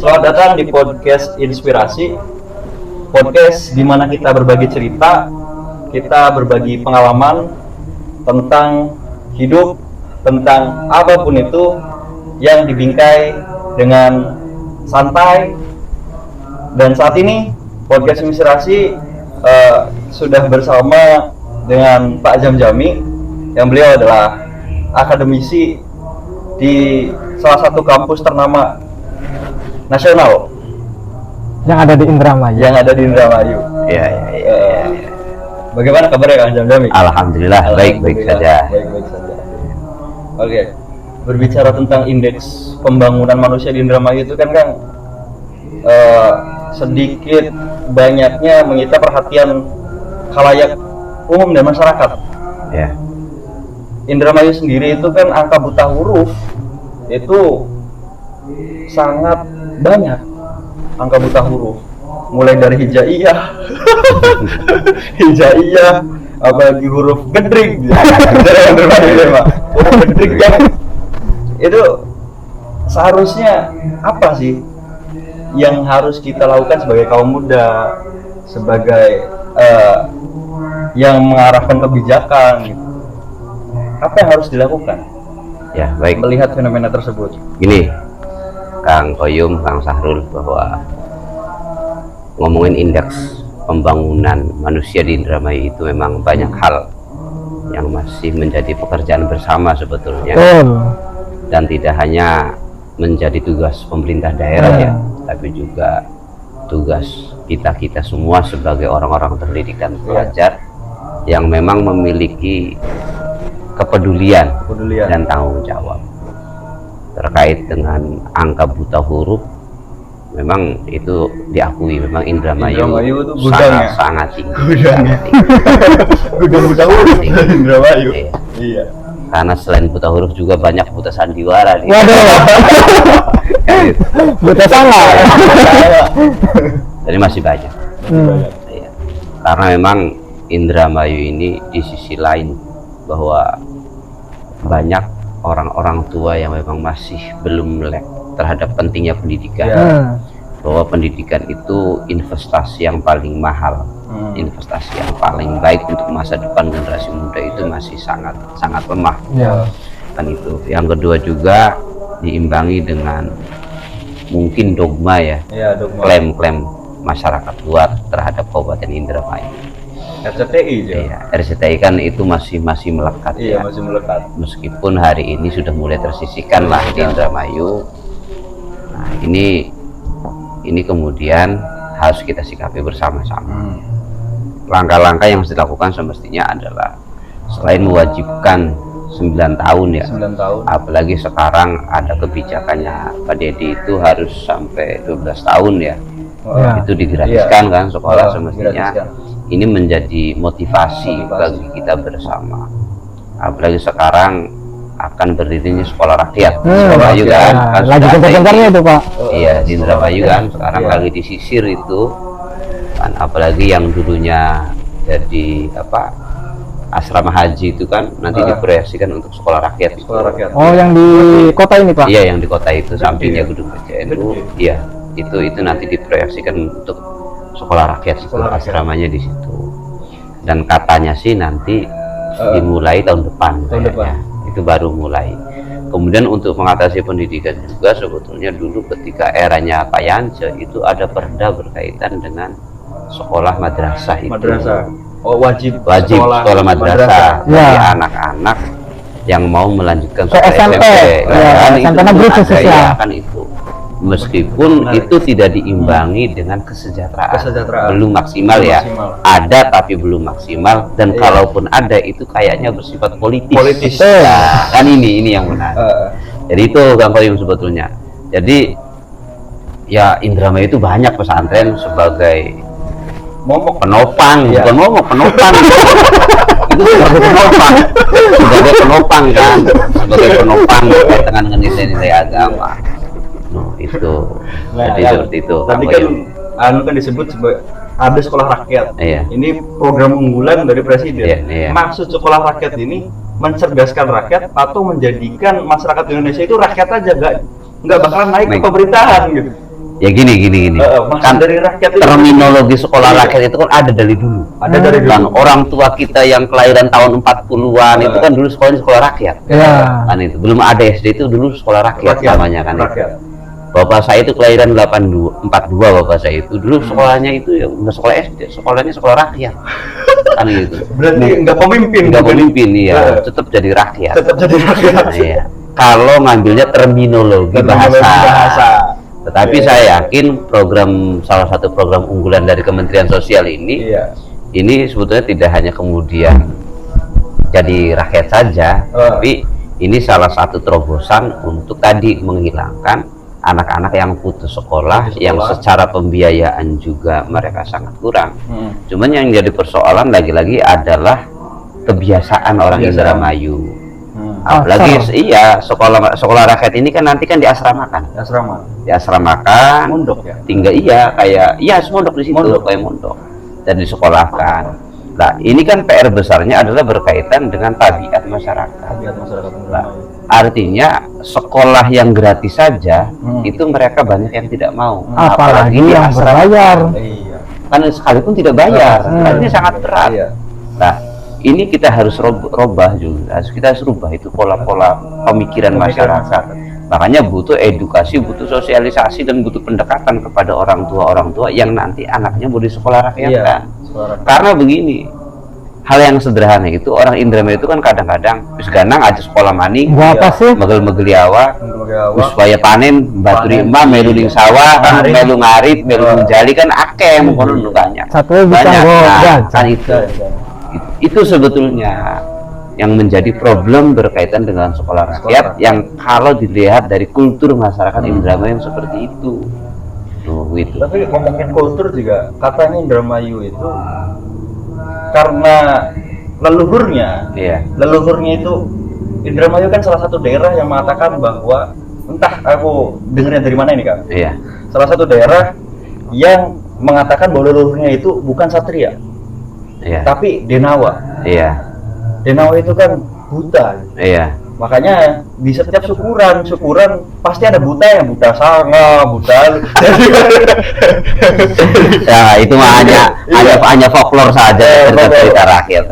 Selamat datang di podcast Inspirasi. Podcast di mana kita berbagi cerita, kita berbagi pengalaman tentang hidup, tentang apapun itu yang dibingkai dengan santai. Dan saat ini podcast Inspirasi sudah bersama dengan Pak Jamjami, yang beliau adalah akademisi di salah satu kampus ternama nasional yang ada di Indramayu. Iya. Bagaimana kabarnya Kang Jamjami? Alhamdulillah, baik-baik saja. Baik-baik saja. Oke. Berbicara tentang indeks pembangunan manusia di Indramayu itu kan Kang, sedikit banyaknya menyita perhatian khalayak umum dan masyarakat. Ya. Indramayu sendiri itu kan angka buta huruf itu sangat banyak. Angka buta huruf mulai dari hijaiyah apalagi huruf gedrik huruf gedrik kan itu seharusnya apa sih yang harus kita lakukan sebagai kaum muda, sebagai yang mengarahkan kebijakan gitu. Apa yang harus dilakukan? Ya, baik. Melihat fenomena tersebut. Gini, Kang Koyum, Kang Sahrul, bahwa ngomongin indeks pembangunan manusia di Indramayu itu memang banyak hal yang masih menjadi pekerjaan bersama sebetulnya. Dan tidak hanya menjadi tugas pemerintah daerah ya, tapi juga tugas kita semua sebagai orang-orang terdidik dan pelajar yang memang memiliki kepedulian dan tanggung jawab terkait dengan angka buta huruf. Memang itu diakui, memang Indramayu itu sangat tinggi. Gudang buta huruf Indramayu. Iya. Karena selain buta huruf juga banyak buta sandiwara nih. Waduh. Buta salah. Jadi masih banyak. Iya. Karena memang Indramayu ini di sisi lain bahwa banyak orang-orang tua yang memang masih belum melek terhadap pentingnya pendidikan. Bahwa pendidikan itu investasi yang paling mahal, investasi yang paling baik untuk masa depan generasi muda itu masih sangat lemah. Kan itu. Yang kedua juga diimbangi dengan mungkin dogma ya, klaim-klaim masyarakat luar terhadap Kabupaten Indramayu. RCTI juga. Iya, RCTI kan itu masih melekat. Iya, ya. masih melekat. Meskipun hari ini sudah mulai tersisihkan lah di Indramayu. Nah, ini kemudian harus kita sikapi bersama-sama. Langkah-langkah yang harus dilakukan semestinya adalah selain mewajibkan 9 tahun ya. 9 tahun. Apalagi sekarang ada kebijakannya Pak Dedi itu harus sampai 12 tahun ya. Itu digratiskan kan sekolah semestinya. Ini menjadi motivasi bagi kita bersama. Apalagi sekarang akan berdirinya sekolah rakyat. Indramayu kan lagi gencar-gencarnya itu Pak. Iya, di Indramayu kan sekarang lagi disisir itu kan, apalagi yang dulunya jadi asrama haji itu kan nanti diproyeksikan untuk sekolah rakyat. Oh, yang di kota ini Pak? Iya, yang di kota itu sampingnya gedung PJNU. Iya, itu nanti diproyeksikan untuk sekolah rakyat, sekolah asramanya di situ. Dan katanya sih nanti dimulai tahun depan. Itu baru mulai. Kemudian untuk mengatasi pendidikan juga sebetulnya dulu ketika eranya Pak Yance itu ada perda berkaitan dengan sekolah madrasah itu. Oh, wajib sekolah madrasah bagi anak-anak yang mau melanjutkan sekolah SMP. SMP negeri khususnya. Kan itu. Meskipun itu tidak diimbangi dengan kesejahteraan. Belum maksimal ya. Ada tapi belum maksimal, dan kalaupun ada itu kayaknya bersifat politis. Nah, kan ini yang benar. Jadi itu Kang Koyum sebetulnya. Jadi ya Indramayu itu banyak pesantren sebagai penopang, bukan penopang. Itu sebagai penopang kan, sebagai penopang berkaitan dengan nilai-nilai agama. Itu jadi seperti itu. Tadi kan disebut ada sekolah rakyat. Ini program unggulan dari presiden. Maksud sekolah rakyat ini mencerdaskan rakyat atau menjadikan masyarakat Indonesia itu rakyat aja, nggak bakalan naik ke pemerintahan gitu. Ya gini. Maksud Kan dari rakyat itu terminologi sekolah Iya. rakyat itu kan ada dari dulu. ada dari Dan dulu. orang tua kita yang kelahiran tahun 40-an itu kan dulu sekolahnya sekolah rakyat. Iya. Kan itu belum ada SD, itu dulu sekolah rakyat namanya kan. Rakyat. Itu. Bapak saya itu kelahiran 42 bapak saya itu dulu sekolahnya itu ya bukan sekolah SD, sekolahnya sekolah rakyat. Kan gitu. Berarti nggak pemimpin. Enggak bukan? pemimpin Iya. tetap jadi rakyat. Tetap jadi rakyat. Nah, iya. Kalau ngambilnya terminologi bahasa. Tetapi Iya. saya yakin salah satu program unggulan dari Kementerian Sosial ini Iya. ini sebetulnya tidak hanya kemudian jadi rakyat saja, tapi ini salah satu terobosan untuk tadi menghilangkan anak-anak yang putus sekolah, yang secara pembiayaan juga mereka sangat kurang. Cuman yang jadi persoalan lagi-lagi adalah kebiasaan orang Indramayu. Apalagi sekolah rakyat ini kan nanti kan diasramakan. Diasramakan, Mondok ya. tinggal mondok di situ kayak mondok dan disekolahkan. Nah, ini kan PR besarnya adalah berkaitan dengan tabiat masyarakat. Nah, artinya sekolah yang gratis saja itu mereka banyak yang tidak mau. Apalagi yang berbayar. Iya. Kan sekalipun tidak bayar, ini sangat berat. Iya. Nah, ini kita harus robah juga. Kita harus rubah itu pola-pola pemikiran masyarakat. Makanya butuh edukasi, butuh sosialisasi, dan butuh pendekatan kepada orang tua yang nanti anaknya mau di sekolah rakyat Iya. kan. Karena begini, hal yang sederhana itu orang Indramayu itu kan kadang-kadang wis ganang aja sekolah maning, Gua apa sih? megel-megeli awak, wis supaya panen batu imam melu ning sawah kan, melu ngarit, melu menjali kan akeh mengkono banyak. Satu bisa Banyak. gua Nah, jajan. kan itu sebetulnya yang menjadi problem berkaitan dengan sekolah rakyat yang kalau dilihat dari kultur masyarakat Indramayu yang seperti itu. Gitu. Tapi ngomongin kultur juga, katanya Indramayu itu karena leluhurnya itu Indramayu kan salah satu daerah yang mengatakan bahwa, entah aku dengernya dari mana ini Kak, Iya. salah satu daerah yang mengatakan bahwa leluhurnya itu bukan Satria, Iya. tapi Denawa. Iya. Denawa itu kan buta, Iya. makanya di setiap syukuran pasti ada buta, yang buta sanga, buta. Ya, itu mah hanya folklore saja cerita rakyat.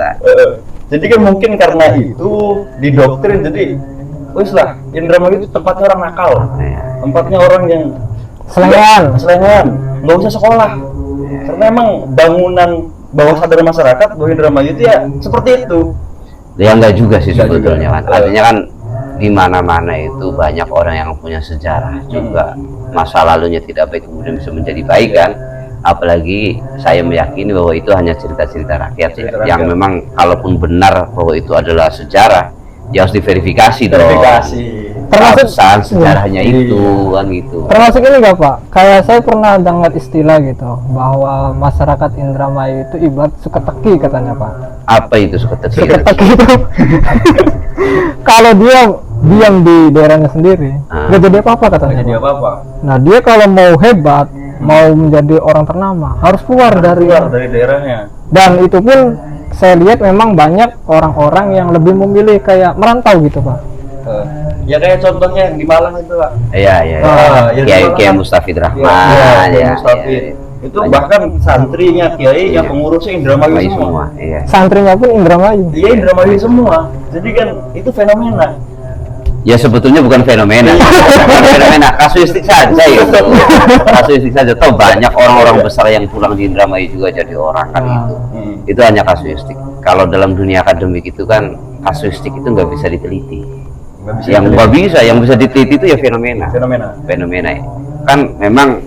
Jadi kan mungkin karena itu didoktrin, jadi wis lah Indramayu itu tempatnya orang nakal, Iya. tempatnya orang yang selengean, nggak usah sekolah, karena emang bangunan bawah sadar masyarakat bahwa Indramayu itu ya seperti itu. Ya enggak juga sih Enggak sebetulnya juga. kan. Artinya kan di mana-mana itu banyak orang yang punya sejarah juga. Masa lalunya tidak baik kemudian bisa menjadi baik kan. Apalagi saya meyakini bahwa itu hanya cerita-cerita rakyat ya. Cerita Yang rakyat. memang kalaupun benar bahwa itu adalah sejarah, ya harus diverifikasi dong. Termasuk sejarahnya itu kan gitu. Termasuk ini nggak Pak? Kayak saya pernah dengar istilah gitu bahwa masyarakat Indramayu itu ibarat suketeki katanya Pak. Apa itu seketika? Suketeki itu kalau dia diam di daerahnya sendiri nggak jadi apa-apa katanya. Jadi Pak. apa-apa. Nah dia kalau mau hebat, mau menjadi orang ternama harus keluar dari daerahnya. Dan itu pun saya lihat memang banyak orang-orang yang lebih memilih kayak merantau gitu Pak. Ya kayak contohnya yang di Malang itu Pak. Iya. Ya, Kiai Mustafid Rahman ya. Mustafid. Itu Banyak. bahkan santrinya Kiai yang Iya. pengurusnya Indramayu Bayi semua. Iya. Santrinya pun Indramayu. Iya, Indramayu semua. Jadi kan itu fenomena. Ya sebetulnya bukan fenomena, bukan fenomena, kasuistik saja itu. Kasuistik saja. Toh banyak orang-orang besar yang pulang di Indramayu juga jadi orang kan itu. Itu hanya kasuistik. Kalau dalam dunia akademik itu kan kasuistik itu nggak bisa diteliti. Yang bisa diteliti itu ya fenomena. Fenomena ya. Kan memang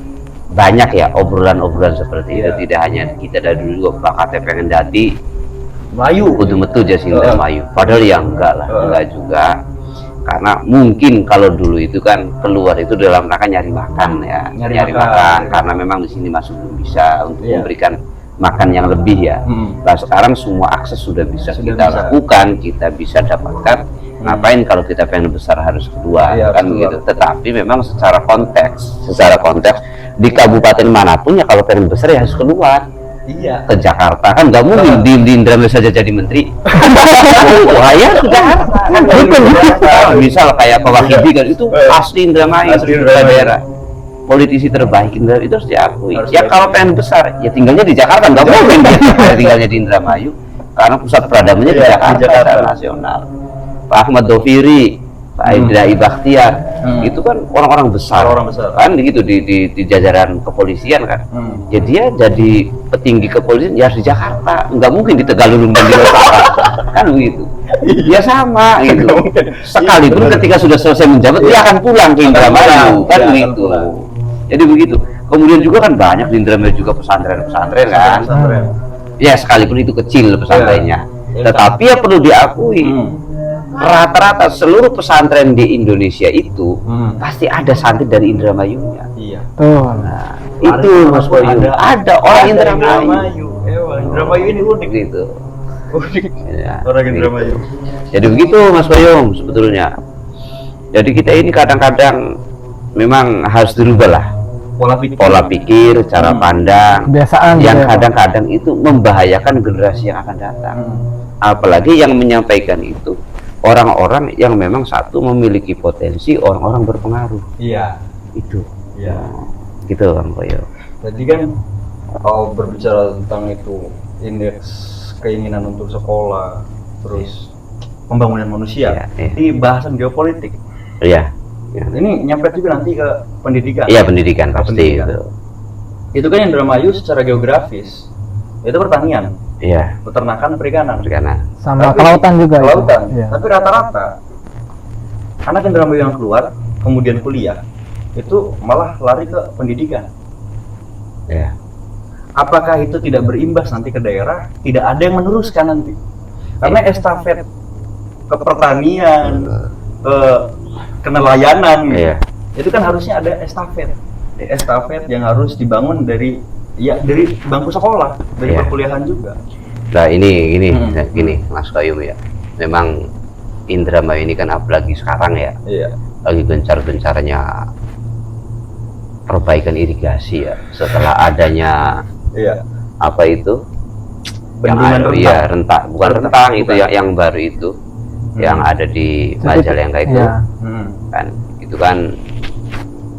banyak ya obrolan-obrolan seperti itu. Tidak hanya kita dari dulu Pak KTP pengen dati Melayu. kudu metu Jasinda Mayu. Padahal ya enggak lah, enggak juga. Karena mungkin kalau dulu itu kan keluar itu dalam rangka nyari makan ya, nyari makan. Karena memang di sini masih belum bisa untuk memberikan makan yang lebih ya. Nah sekarang semua akses sudah bisa lakukan, kita bisa dapatkan. Ngapain kalau kita pengen besar harus keluar kan begitu. Tetapi memang secara konteks di kabupaten manapun ya kalau pengen besar ya harus keluar. Iya. Ke Jakarta kan nggak mungkin di Indramayu saja jadi menteri. Wah ya ke Jakarta kan misal kayak Pak Wahyudi kan itu asli Indramayu daerah politisi terbaik Indramayu itu harus diakui. Harus Ya kalau pengen besar, ya tinggalnya di Jakarta, nggak mungkin dia tinggalnya di Indramayu, karena pusat peradabannya di Iya, Jakarta, di Jakarta. secara nasional. Pak Ahmad Doviri, Pak Idrai Bakhtiar, itu kan orang-orang besar, Orang besar. kan gitu di jajaran kepolisian kan. Ya dia jadi petinggi kepolisian ya harus di Jakarta, nggak mungkin di Tegalulung dan di Lombok, kan begitu. Ya sama gitu. Sekalipun ketika sudah selesai menjabat dia akan pulang ke Indramayu, kan Iya, akan begitu. pulang. Jadi begitu. Kemudian juga kan banyak di Indramayu juga pesantren-pesantren kan. Pesantren. Ya sekalipun itu kecil pesantrennya, Ya. tetapi ya perlu diakui rata-rata seluruh pesantren di Indonesia itu pasti ada santri dari Indramayunya. Iya. Tuh. Nah, itu Mas Boyu. Ada orang Indramayu. Indramayu ini unik. Gitu. Unik. Ya, Orang gitu. Indramayu. Jadi begitu Mas Boyong sebetulnya. Jadi kita ini kadang-kadang memang harus dirubah lah pola pikir, cara pandang Kebiasaan yang gitu ya, Pak. kadang-kadang itu membahayakan generasi yang akan datang. Apalagi yang menyampaikan itu orang-orang yang memang satu memiliki potensi orang-orang berpengaruh. Iya. Itu. Iya. Gitu Bang Boyo. Jadi kan kalau berbicara tentang itu indeks keinginan untuk sekolah, terus pembangunan manusia, Iya, iya. ini bahasan geopolitik. Iya. Ya. Ini nyampe juga nanti ke pendidikan. Iya pendidikan pasti Pendidikan. itu. Itu kan Indramayu secara geografis itu pertanian, Iya. peternakan, perikanan. Perikanan. Sama Tapi- kelautan juga itu. Kelautan. Iya. Tapi rata-rata anak Indramayu yang keluar kemudian kuliah itu malah lari ke pendidikan. Iya. Apakah itu tidak berimbas nanti ke daerah? Tidak ada yang meneruskan nanti. Karena estafet ke pertanian, ke nelayanan, Iya. itu kan harusnya ada estafet yang harus dibangun dari bangku sekolah, dari Iya. perkuliahan juga. Nah ini Hmm. gini Mas Kayum ya. Memang Indramayu ini kan apalagi sekarang ya, Iya. lagi gencar-gencarnya perbaikan irigasi ya. Setelah adanya Iya. apa itu? Bendungan Yang ya rentang, bukan Rentang, rentang itu bukan. yang baru itu, yang ada di Majalengka itu, Iya. kan itu kan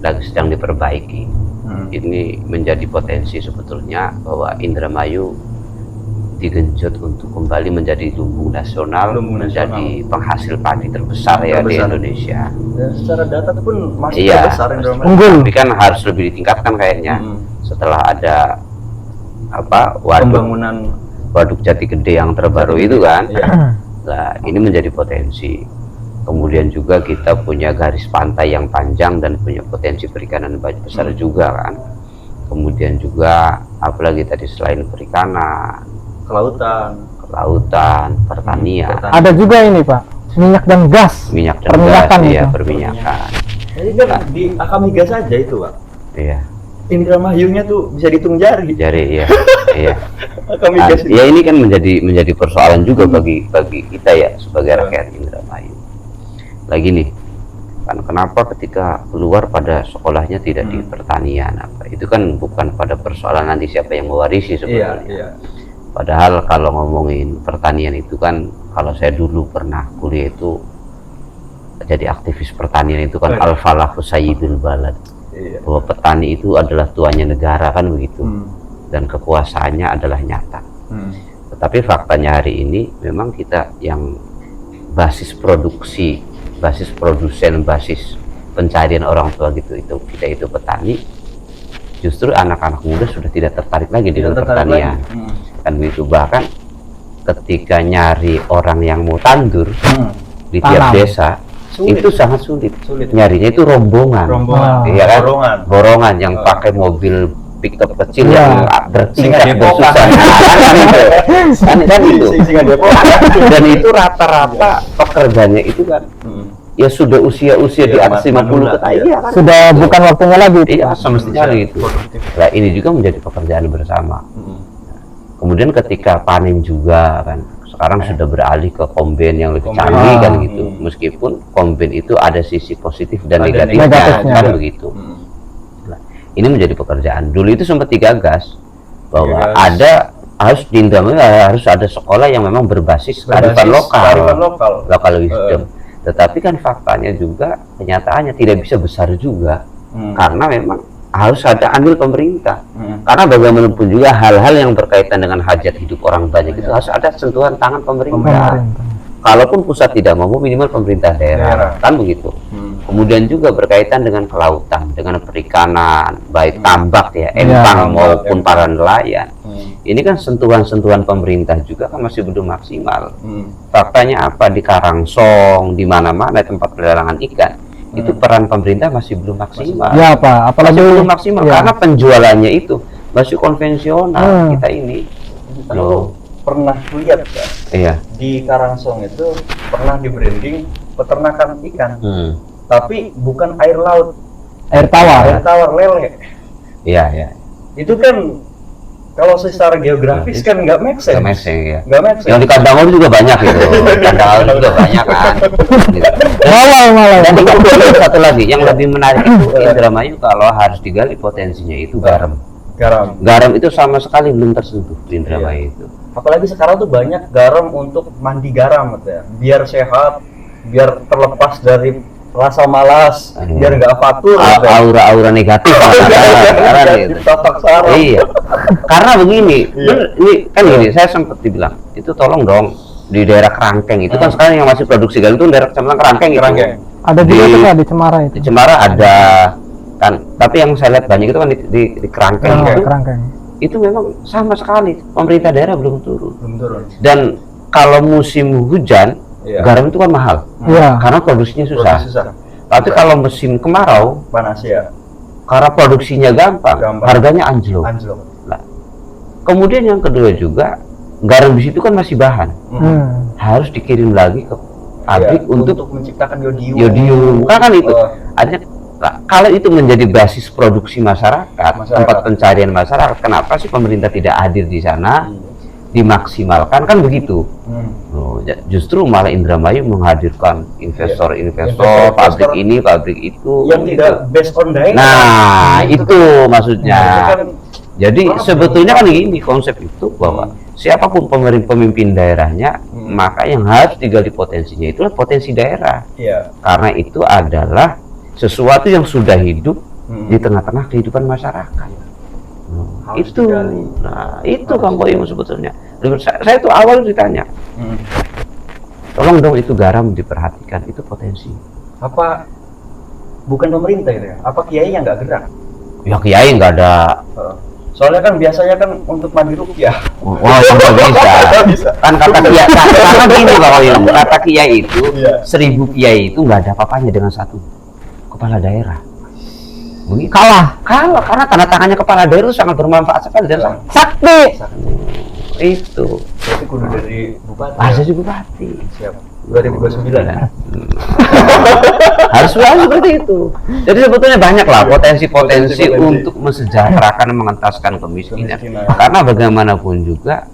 lagi sedang diperbaiki. Ini menjadi potensi sebetulnya bahwa Indramayu digenjot untuk kembali menjadi lumbung nasional, Lumbung menjadi penghasil padi terbesar ya di Terbesar. Indonesia. Dan secara data pun masih Iya. besar Indramayu. Unggul. Tapi kan harus lebih ditingkatkan kayaknya setelah ada apa Pembangunan waduk Jati Gede yang terbaru itu kan. Iya. Nah, ini menjadi potensi. Kemudian juga kita punya garis pantai yang panjang dan punya potensi perikanan besar juga kan. Kemudian juga apalagi tadi selain perikanan, kelautan, pertanian, Ada juga ini Pak, minyak dan gas. minyak dan Perminyakan gas, itu. ya perminyakan. Jadi kan di Akamiga saja itu, Pak. Iya, Indramayunya tuh bisa dihitung jari. jadi iya, iya. Akamiga Ya ini kan menjadi persoalan juga bagi kita ya sebagai rakyat Indramayu. Lagi nih, kan kenapa ketika keluar pada sekolahnya tidak di pertanian apa? Itu kan bukan pada persoalan nanti siapa yang mewarisi Iya, sebetulnya. iya. Padahal kalau ngomongin pertanian itu kan, kalau saya dulu pernah kuliah itu jadi aktivis pertanian itu kan al-falahu sayyidul balad. Iya. Bahwa petani itu adalah tuannya negara kan begitu. Dan kekuasaannya adalah nyata. Tetapi faktanya hari ini memang kita yang basis produksi, basis produsen, basis pencarian orang tua gitu kita itu petani. Justru anak-anak muda sudah tidak tertarik lagi dengan pertanian. Kan begitu, bahkan ketika nyari orang yang mau tandur di tiap Tanam. desa Sulit. itu sangat sulit. Sulit. Nyarinya itu rombongan. Rombongan. Iya kan? Borongan. Yang pakai mobil pickup kecil Iya. yang Singa bertingkat Depok. bersusah. Kan itu. Singa Depok. Dan itu rata-rata pekerjanya itu kan ya sudah usia-usia di Iya, atas 50 manula, ke atas. iya. Iya kan? Sudah bukan waktunya lagi. Iya, semestinya gitu. Nah, ini juga menjadi pekerjaan bersama. Kemudian ketika panen juga kan, sekarang sudah beralih ke kombain yang lebih Kombain. canggih kan gitu. Meskipun kombain itu ada sisi positif dan Ada negatifnya negatifnya. kan begitu. Nah, ini menjadi pekerjaan. Dulu itu sempat digagas bahwa Digagas. ada harus di Indramayu harus ada sekolah yang memang berbasis kearifan Kearifan lokal. local wisdom. Tetapi kan faktanya juga kenyataannya tidak bisa besar juga karena memang harus ada andil pemerintah. Hmm. Karena bagaimanapun juga hal-hal yang berkaitan dengan hajat hidup orang banyak itu harus ada sentuhan tangan pemerintah. Kalaupun pusat tidak mau, minimal pemerintah daerah, kan begitu. Kemudian juga berkaitan dengan kelautan, dengan perikanan, baik tambak ya, empang maupun para nelayan. Ini kan sentuhan-sentuhan pemerintah juga kan masih belum maksimal. Faktanya apa, di Karangsong, di mana-mana tempat pelelangan ikan, itu peran pemerintah masih belum maksimal. Ya Pak, apalagi Masih belum maksimal karena penjualannya itu masih konvensional kita ini. Lo pernah lihat ya? Iya. Di Karangsong itu pernah di branding peternakan ikan, tapi bukan air laut, air tawar lele. Iya, iya. Itu kan kalau secara geografis kan nggak make sense. Nggak make sense, ya. Nggak make sense. Yang di kandang laut juga banyak itu. Kandang laut juga banyak kan. Gitu. malah. Dan satu lagi yang lebih menarik itu Indramayu kalau harus digali potensinya itu garam. Garam itu sama sekali belum tersentuh di Indramayu itu. Apalagi sekarang tuh banyak garam untuk mandi garam gitu ya, biar sehat, biar terlepas dari rasa malas, biar nggak fatur gitu ya. Aura-aura negatif Negatif, tatak saraf. Iya. Karena begini, ini kan gini, saya sempat dibilang itu tolong dong di daerah Kerangkeng itu kan sekarang yang masih produksi garam itu daerah Kecamatan Kerangkeng itu. Ada juga tuh Pak, di Cemara itu. Di Cemara ada kan, tapi yang saya lihat banyak itu kan di Kerangkeng itu. Kerangkeng. Itu memang sama sekali pemerintah daerah belum turun. Dan kalau musim hujan garam itu kan mahal. Iya. Karena produksinya susah. Tapi kalau musim kemarau panas ya. Karena produksinya gampang. Harganya anjlok. Nah, kemudian yang kedua juga garam di situ kan masih bahan. Harus dikirim lagi ke pabrik untuk menciptakan yodium. Yodium. Kan itu. Artinya kalau itu menjadi basis produksi masyarakat, tempat pencarian masyarakat, kenapa sih pemerintah tidak hadir di sana, dimaksimalkan kan begitu? Justru malah Indramayu menghadirkan investor, pabrik ini, pabrik itu, yang tidak based on daerah. Nah, itu maksudnya. Jadi sebetulnya kan ini konsep itu bahwa siapapun pemimpin daerahnya, maka yang harus digali potensinya itulah potensi daerah. Karena itu adalah sesuatu yang sudah hidup di tengah-tengah kehidupan masyarakat. Itu, nah itu Kang Koyum sebetulnya. Saya tuh awal ditanya, tolong dong itu garam diperhatikan, itu potensi. Apa bukan pemerintah itu ya? Apa kiai yang nggak gerak? Ya kiai nggak ada. Soalnya kan biasanya kan untuk mandi rupiah. Wah, nggak bisa. Kan kata kiai, karena gini Kang Koyum, kata kiai itu 1000 kiai itu nggak ada apa-apanya dengan satu kepala daerah. Begitu. Kalah karena tanda tangannya kepala daerah itu sangat bermanfaat sekali dan sakti. Itu. Berarti kudu dari bupati. Jadi bupati. Siap. 2029 ya. Harus seperti itu. Jadi sebetulnya banyak lah potensi untuk mesejahterakan, mengentaskan kemiskinan. Karena bagaimanapun juga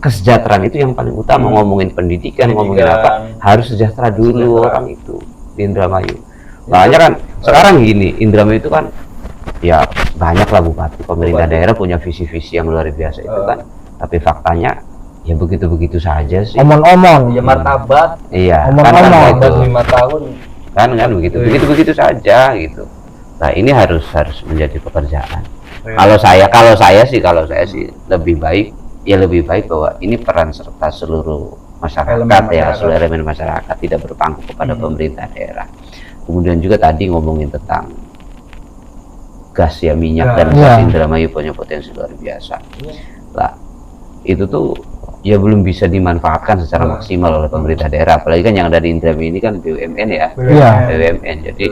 kesejahteraan itu yang paling utama. Ngomongin pendidikan, ngomongin apa, harus sejahtera dulu orang itu di Indramayu. Makanya kan sekarang gini, Indramayu itu kan ya banyak lah bupati, pemerintah daerah punya visi-visi yang luar biasa itu kan. Tapi faktanya ya begitu-begitu saja sih. Omong-omong. Ya martabat. Iya. Omong-omong. Kan 5 tahun. Kan begitu saja gitu. Nah ini harus menjadi pekerjaan. Kalau saya sih lebih baik bahwa ini peran serta seluruh masyarakat seluruh elemen masyarakat, tidak berpangku kepada pemerintah daerah. Kemudian juga tadi ngomongin tentang gas ya, minyak dan gas. Indramayu punya potensi luar biasa. Lah, itu tuh ya belum bisa dimanfaatkan secara maksimal oleh pemerintah daerah. Apalagi kan yang ada di Indramayu ini kan BUMN ya. BUMN. Jadi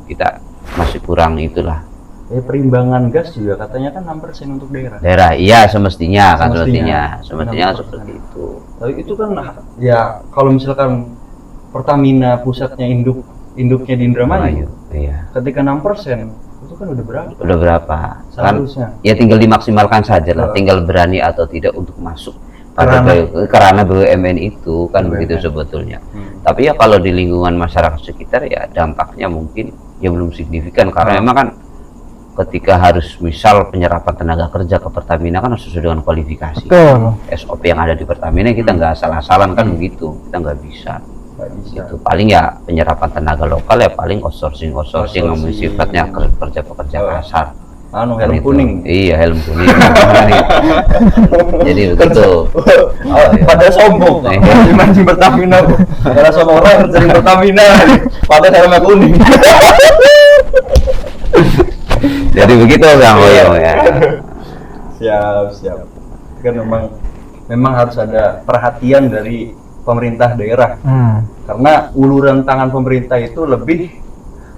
kita masih kurang itulah. Perimbangan gas juga katanya kan 6% untuk daerah. Iya semestinya seperti itu. Tapi itu kan ya kalau misalkan Pertamina pusatnya induknya di Indramayu. Iya. Ketika 6% itu kan udah berapa? Udah berapa? Seharusnya. Kan, ya tinggal dimaksimalkan saja lah, tinggal berani atau tidak untuk masuk karena BUMN itu kan begitu sebetulnya. Tapi ya kalau di lingkungan masyarakat sekitar ya dampaknya mungkin ya belum signifikan karena memang kan ketika harus misal penyerapan tenaga kerja ke Pertamina kan harus sesuai dengan kualifikasi. SOP yang ada di Pertamina kita nggak asal-asalan kan begitu, kita nggak bisa. Itu paling ya penyerapan tenaga lokal ya paling outsourcing yang sifatnya pekerja kasar. Helm Kan itu. kuning. Iya, helm kuning. Jadi begitu. Pada sombong, mancing Pertamina. Pada sombong orang sering Pertamina. Pada helmnya kuning. Jadi begitu Kang Koyom ya. Siap. Kan memang harus ada perhatian dari pemerintah daerah. Karena uluran tangan pemerintah itu lebih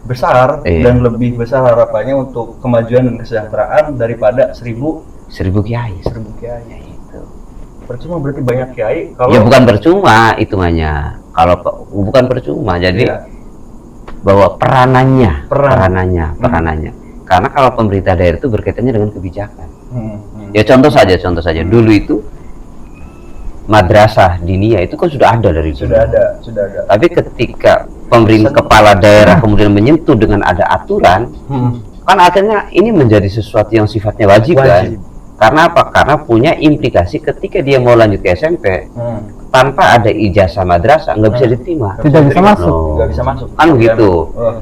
besar dan lebih besar harapannya untuk kemajuan dan kesejahteraan daripada 1000 kiai. itu. Percuma berarti banyak kiai kalau Ya bukan percuma hitungannya. Kalau bukan percuma, jadi bahwa peranannya. Karena kalau pemerintah daerah itu berkaitannya dengan kebijakan. Ya contoh saja. Dulu itu madrasah diniyah itu kan sudah ada dari dulu. sudah ada. Tapi ketika pemerintah kepala daerah kemudian menyentuh dengan ada aturan, kan akhirnya ini menjadi sesuatu yang sifatnya wajib. Kan? Karena apa? Karena punya implikasi ketika dia mau lanjut ke SMP tanpa ada ijazah madrasah nggak bisa diterima. Tidak bisa masuk. Nggak bisa masuk. Kan begitu.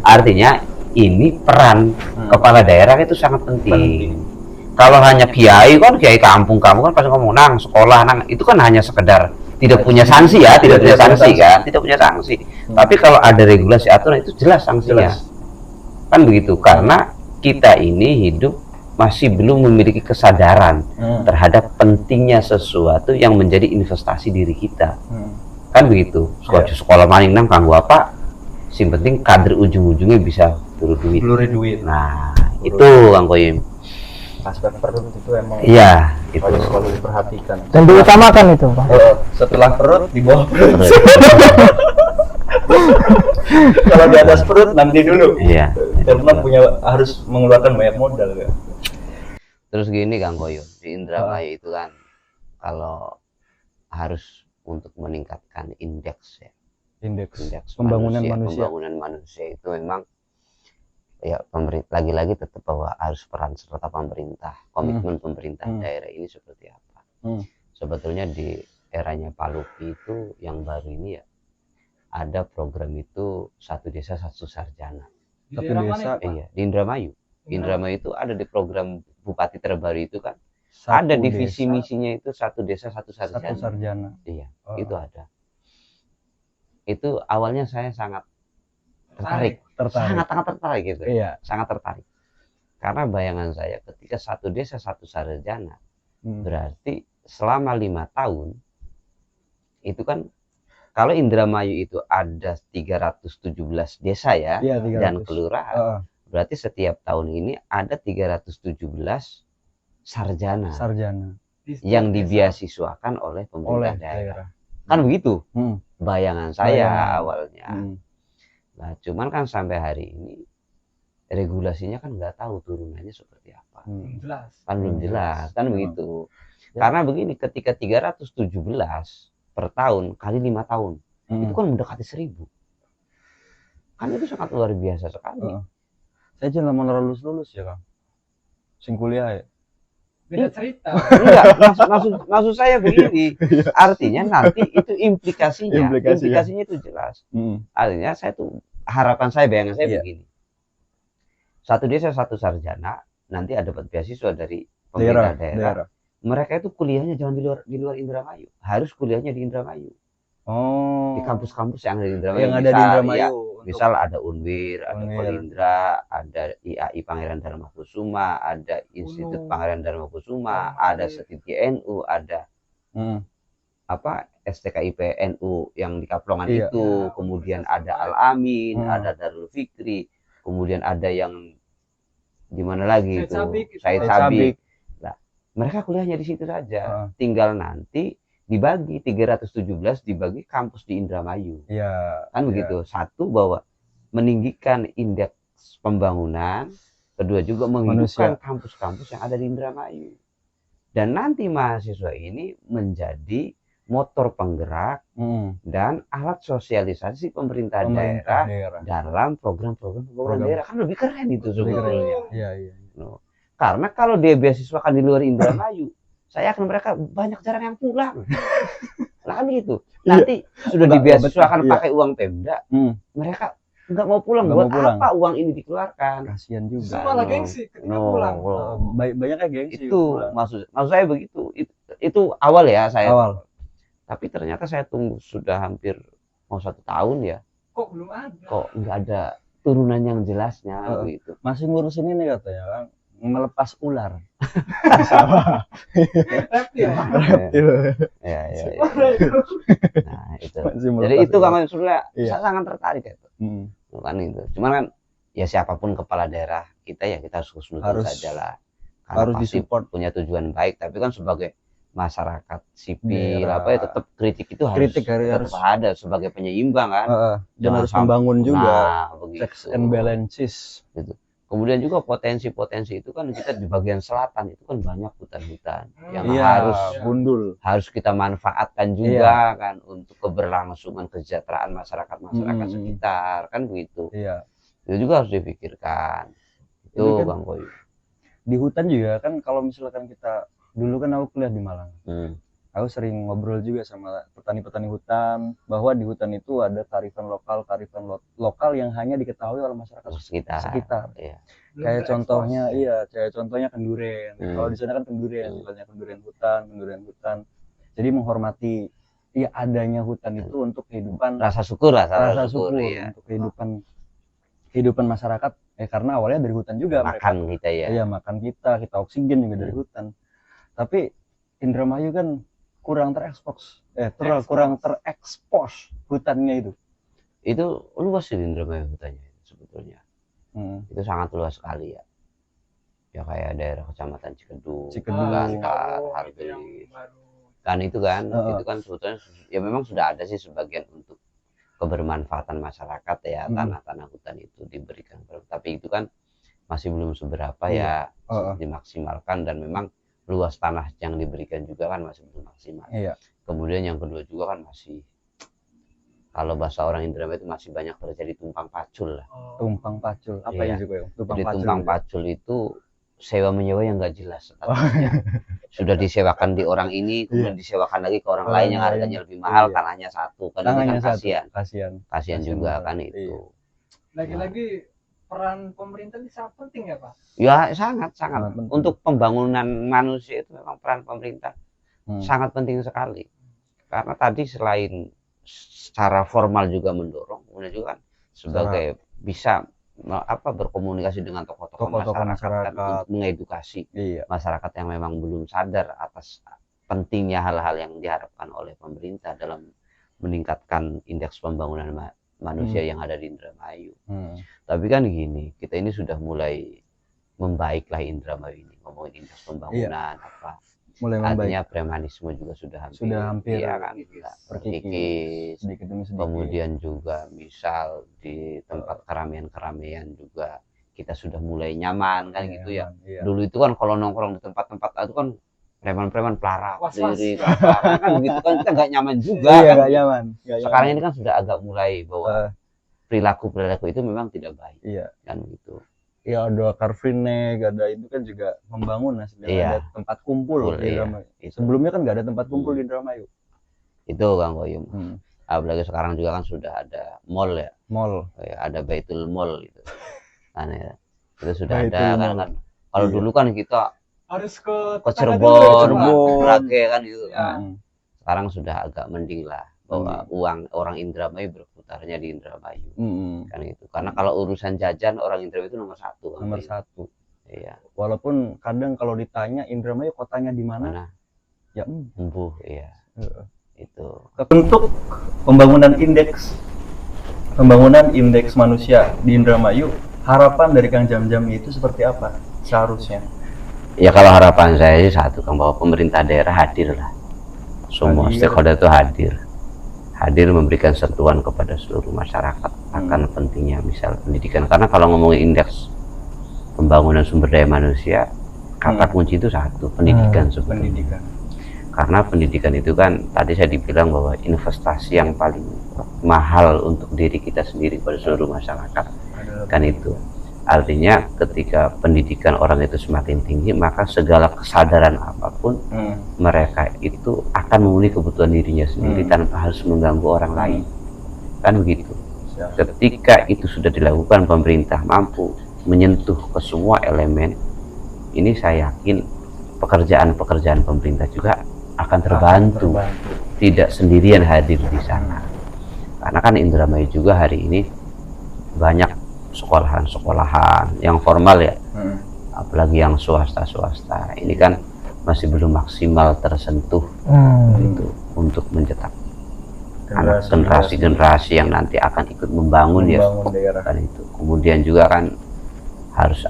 Artinya ini peran kepala daerah itu sangat penting. Kalau hanya kiai kampung kan pasti ngomong nang sekolah itu kan hanya sekedar tidak punya sanksi ya, tidak punya sanksi. Tapi kalau ada regulasi aturan itu jelas sanksinya. Kan begitu, karena kita ini hidup masih belum memiliki kesadaran terhadap pentingnya sesuatu yang menjadi investasi diri kita. Kan begitu. Sekolah maning nang kanggo apa? Sing penting kader ujung-ujungnya bisa turu duit. Nah, itu Kang Koyom. Aspek perut itu emang Itu harus selalu diperhatikan. Dan diutamakan itu, Pak. Setelah perut, di bawah perut. Kalau di atas perut nanti dulu. Karena harus mengeluarkan banyak modal kan. Terus gini Kang Koyom, di Indramayu itu kan kalau harus untuk meningkatkan indeks pembangunan manusia itu memang ya pemerintah lagi-lagi tetap bahwa harus peran serta pemerintah, komitmen pemerintah daerah ini seperti apa. Sebetulnya di eranya Pak Luki itu yang baru ini ya ada program itu satu desa satu sarjana. Satu desa? Iya, di Indramayu. Indramayu itu ada di program bupati terbaru itu kan. Ada divisi misinya itu satu desa satu sarjana. Iya, itu ada. Itu awalnya saya sangat tertarik. Sangat tertarik gitu. Sangat tertarik. Karena bayangan saya ketika satu desa satu sarjana berarti selama 5 tahun itu kan kalau Indramayu itu ada 317 desa ya, dan kelurahan. Berarti setiap tahun ini ada 317 sarjana yang dibeasiswakan oleh pemerintah daerah. Kan begitu bayangan saya awalnya. Nah, cuman kan sampai hari ini regulasinya kan nggak tahu turunannya seperti apa. Belum jelas, kan begitu. Karena begini, ketika 317 per tahun kali 5 tahun, itu kan mendekati 1000. Kan itu sangat luar biasa sekali. Saya jangan mau lulus ya Kang. Sing kuliah ya. Beda cerita. Enggak, maksud saya begini. Artinya nanti itu implikasinya itu jelas. Artinya saya tuh harapan saya, bayangan saya begini. Satu desa satu sarjana nanti ada dapat beasiswa dari pemerintah daerah. Mereka itu kuliahnya jangan di luar Indramayu, harus kuliahnya di Indramayu. Di kampus-kampus yang ada di Indramayu. Yang ada di Indramayu. Ya, misal ada Unwir, ada Polindra, ada IAI Pangeran Darmakusuma, ada Institut Pangeran Darmakusuma, ada Setiti NU, ada STKIP NU yang di Kaplongan itu, kemudian ada Al-Amin, ada Darul Fikri, kemudian ada yang di mana lagi itu Said Sabik. Nah, mereka kuliahnya di situ saja. Tinggal nanti dibagi 317 dibagi kampus di Indramayu. Kan begitu. Satu, bahwa meninggikan indeks pembangunan, kedua juga menghidupkan kampus-kampus yang ada di Indramayu. Dan nanti mahasiswa ini menjadi motor penggerak dan alat sosialisasi pemerintah daerah dalam program-program daerah. Kan lebih keren itu sebetulnya. Karena kalau dia beasiswakan di luar Indramayu, saya yakin mereka banyak jarang yang pulang. Nah kan gitu. Nanti sudah dibeasiswakan pakai uang Pemda, mereka nggak mau pulang. Nggak Buat mau pulang. apa uang ini dikeluarkan? Kasihan juga. Semua lah gengsi ketika pulang. Banyak kayak gengsi Itu pulang. maksud saya begitu. Itu awal ya saya. Awal. Tapi ternyata saya tunggu sudah hampir mau 1 tahun ya. Kok belum ada? Kok nggak ada turunan yang jelasnya gitu. Masih ngurusin ini katanya kan, melepas ular. Reptil. Ya. Nah, itu. Masih Jadi melepas itu ular. Kang Surya Iya. saya sangat tertarik itu. Bukan itu. Cuman kan ya siapapun kepala daerah kita ya kita harus husnuzon saja lah. Karena harus pasti disupport. punya tujuan baik, tapi kan sebagai masyarakat sipil Daerah. apa ya tetap kritik itu harus Kritik harus ada sebagai penyeimbang kan. Dan Jangan harus membangun juga begitu. checks and balances. Kemudian juga potensi-potensi itu kan kita di bagian selatan itu kan banyak hutan-hutan yang Iya, harus gundul. kita manfaatkan juga kan untuk keberlangsungan kesejahteraan masyarakat sekitar kan begitu. Iya. Itu juga harus dipikirkan. Itu kan Bang Koyu. Di hutan juga kan kalau misalkan kita dulu kan aku kuliah di Malang. Aku sering ngobrol juga sama petani-petani hutan bahwa di hutan itu ada kearifan lokal yang hanya diketahui oleh masyarakat sekitar. Iya. Kayak contohnya kenduren. Kalau di sana kan kenduren, misalnya kenduren hutan. Jadi menghormati adanya hutan itu untuk kehidupan, Rasa syukur lah, rasa syukur ya. untuk kehidupan masyarakat. Karena awalnya dari hutan juga Makan kita ya. Iya, makan kita oksigen juga dari hutan. Tapi Indramayu kan kurang terekspos hutannya itu. Itu luas sih Indramayu hutannya sebetulnya. Itu sangat luas sekali ya. Ya kayak daerah Kecamatan Cikedung, Bantar, Hargelis. Kan itu kan sebetulnya ya memang sudah ada sih sebagian untuk kebermanfaatan masyarakat ya, tanah-tanah hutan itu diberikan. Tapi itu kan masih belum seberapa ya dimaksimalkan, dan memang luas tanah yang diberikan juga kan masih belum maksimal. Kemudian yang kedua juga kan masih, kalau bahasa orang Indramayu itu masih banyak terjadi tumpang pacul lah. Tumpang pacul, apa itu ya? Tumpang pacul itu sewa menyewa yang nggak jelas. Sudah disewakan di orang ini, kemudian disewakan lagi ke orang lain yang harganya lebih mahal, tanahnya satu. Kan ini kan kasihan juga kan itu. Lagi-lagi peran pemerintah ini sangat penting ya Pak? Ya sangat untuk pembangunan manusia itu memang peran pemerintah sangat penting sekali. Karena tadi selain secara formal juga mendorong, kemudian juga kan sebagai bisa berkomunikasi dengan tokoh-tokoh masyarakat untuk mengedukasi masyarakat yang memang belum sadar atas pentingnya hal-hal yang diharapkan oleh pemerintah dalam meningkatkan indeks pembangunan manusia yang ada di Indramayu. Tapi kan gini, kita ini sudah mulai membaiklah Indramayu ini, ngomongin indeks pembangunan artinya premanisme juga sudah hampir ya kan, terkikis. Sedikit. Kemudian juga misal di tempat keramaian juga kita sudah mulai nyaman kan gitu ya. Dulu itu kan kalau nongkrong di tempat-tempat itu kan preman-preman pelara diri kan begitu kan kita nggak nyaman juga. Nggak nyaman. Sekarang ini kan sudah agak mulai bahwa perilaku itu memang tidak baik. Kan gitu. Ya ada Car Free Day, ada itu kan juga membangun ada tempat kumpul di Indramayu. Sebelumnya kan nggak ada tempat kumpul di Indramayu. Itu Kang Koyum. Apalagi sekarang juga kan sudah ada mall ya. Ada Baitul Mall gitu. Kan ya. Itu sudah ada kan. Kalau dulu kan kita harus ke Cirebon, Brage kan gitu. Sekarang sudah agak mending lah bahwa uang orang Indramayu berputarnya di Indramayu. Kan gitu. Karena kalau urusan jajan orang Indramayu itu nomor satu. Iya. Walaupun kadang kalau ditanya Indramayu kotanya di mana? Ya embuh, iya. Itu. Untuk pembangunan indeks manusia di Indramayu, harapan dari Kang Jam itu seperti apa seharusnya? Ya kalau harapan saya sih satu, Kang, bahwa pemerintah daerah hadir lah. Semua stakeholder itu hadir memberikan sentuhan kepada seluruh masyarakat akan pentingnya misal pendidikan. Karena kalau ngomongin indeks pembangunan sumber daya manusia, kata kunci itu satu, pendidikan. Karena pendidikan itu kan tadi saya dibilang bahwa investasi yang paling mahal untuk diri kita sendiri pada seluruh masyarakat kan itu. Artinya ketika pendidikan orang itu semakin tinggi, maka segala kesadaran apapun mereka itu akan memenuhi kebutuhan dirinya sendiri tanpa harus mengganggu orang lain. Kan begitu. Ketika itu sudah dilakukan, pemerintah mampu menyentuh ke semua elemen, ini saya yakin pekerjaan-pekerjaan pemerintah juga akan terbantu. Tidak sendirian hadir di sana. Karena kan Indramayu juga hari ini banyak sekolahan-sekolahan yang formal ya, apalagi yang swasta-swasta. Ini kan masih belum maksimal tersentuh gitu, untuk mencetak anak generasi yang nanti akan ikut membangun ya kan itu. Kemudian juga kan harus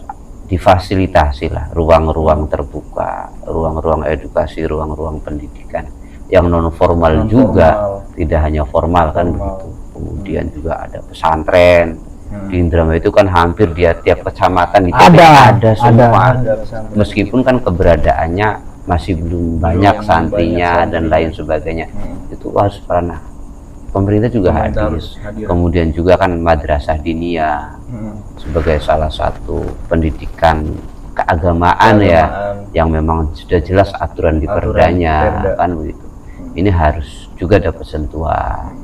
difasilitasi lah ruang-ruang terbuka, ruang-ruang edukasi, ruang-ruang pendidikan yang non formal juga, tidak hanya formal kan begitu. Kemudian juga ada pesantren. Di Indramayu itu kan hampir di tiap kecamatan itu ada semua. Meskipun kan keberadaannya masih belum banyak santrinya dan lain sebagainya. Itu harus pernah pemerintah juga hadir. Kemudian juga kan madrasah diniyah sebagai salah satu pendidikan keagamaan ya, yang memang sudah jelas aturan di perdanya kan begitu. Ini harus juga dapat sentuhan.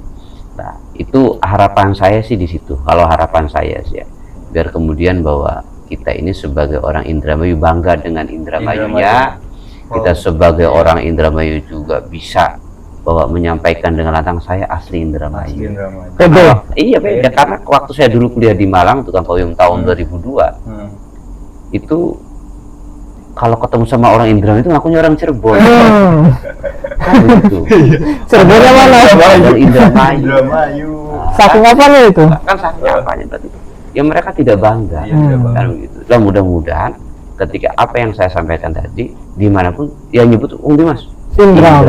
Nah, itu harapan saya sih di situ. Kalau harapan saya sih ya, biar kemudian bahwa kita ini sebagai orang Indramayu bangga dengan Indramayunya. Kita sebagai orang Indramayu juga bisa bahwa menyampaikan dengan lantang saya asli Indramayu. Iya beda, karena waktu saya dulu kuliah di Malang tukang payung tahun 2002 itu kalau ketemu sama orang Indramayu itu ngakunya orang Cirebon. Kan begitu. Cirebonnya mana? Orang Indramayu. Saking apanya itu? Kan saking apanya berarti? Ya mereka tidak bangga. Kan begitu. Nah, mudah-mudahan ketika apa yang saya sampaikan tadi dimanapun ya nyebut Dimas Indra